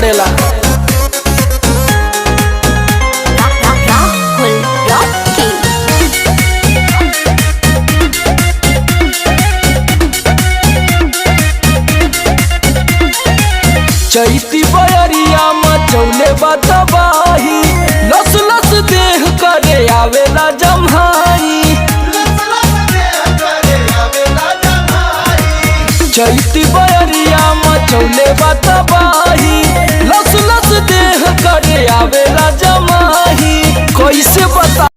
पड़ेला। चैती बयरिया मचौले बतबाही, लस लस देह करे आवेला जम्हाई। चैती बयरिया मचौले बतबाही, लस लस देह करे आवेला जम्हाई। कैसे बता